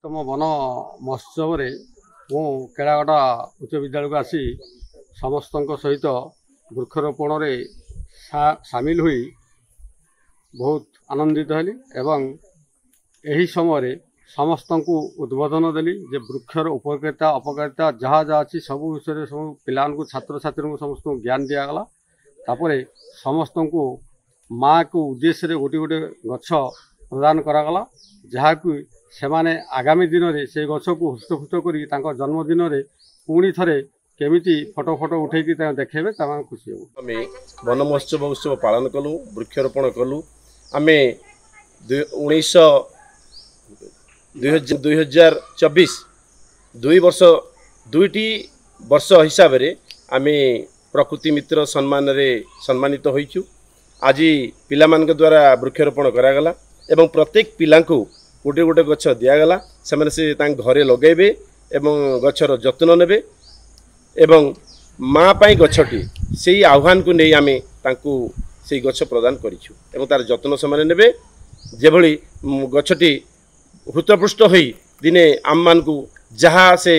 तम वन महोत्सव मु केड़ागढ़ उच्च विद्यालय को आसी समस्त सहित वृक्षरोपण रे सामिल हुई बहुत आनंदित हेली एवं यही समय समस्त को उद्बोधन देली जे वृक्षर उपकारिता अपकारिता जहाँ जहाँ अच्छी सब विषय सब पिला छात्र छात्री समस्त को ज्ञान दिगला तापर समस्त को माँ को उद्देश्य गोटे गोटे गछ प्रदान करागला जहाँ कि सेमाने आगामी दिन में से गछ को हृष्टपुष्ट कर जन्मदिन में पुणी थे केमिति फोटो फोटो उठे देखेबे खुशी हो। आम वन महोत्सव उत्सव पालन कलु वृक्षरोपण कलु आम 2024 दुईटी वर्ष हिसाब से आम प्रकृति मित्र सम्मान रे सम्मानित होइछु। आज पिला मान द्वारा वृक्षरोपण करागला एवं प्रत्येक पिला को गोटे गोटे गछ दिगला से घरे लगेबे एवं गछर जत्न नेबे एवं माँ पाई गछटी से आह्वान को नहीं आमे तांकू से गछ प्रदान करिछु एवं तार जत्न समय नेबे जेभली गछटी हृतपुष्ट होई दिने आम मान को जहाँ से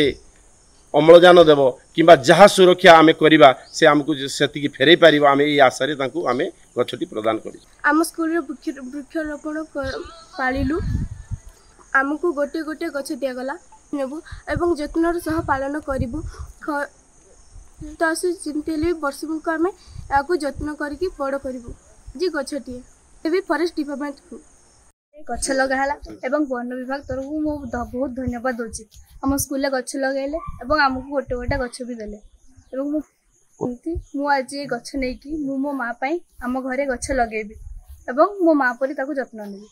अम्लजान देव किंबा जहाँ सुरक्षा आमे करिबा से आमको सेतिकी फेरई पारिबा आमे ई आशा रे तांकू आमे गछटी प्रदान करिछु। आम स्कूल रे वृक्षरोपण पालिलु आमको गोटे गोटे गछ दिगला नेबु एवं जत्नर सह पालन करिबु तो चिंतले वर्ष को आम या जत्न करके बड़ करूँ जी गछटी भी फॉरेस्ट डिपार्टमेंट को गछ लगाला एवं वन विभाग तरफ मु बहुत धन्यवाद दूची आम स्कूल गछ लगेले एवं आमको गोटे गोटे गछ भी देले एवं मु आज गछ नहीं कि मो माँ पाई आम घरे गछ लगेबी एवं मो माँ परी ताको जत्न नेबी।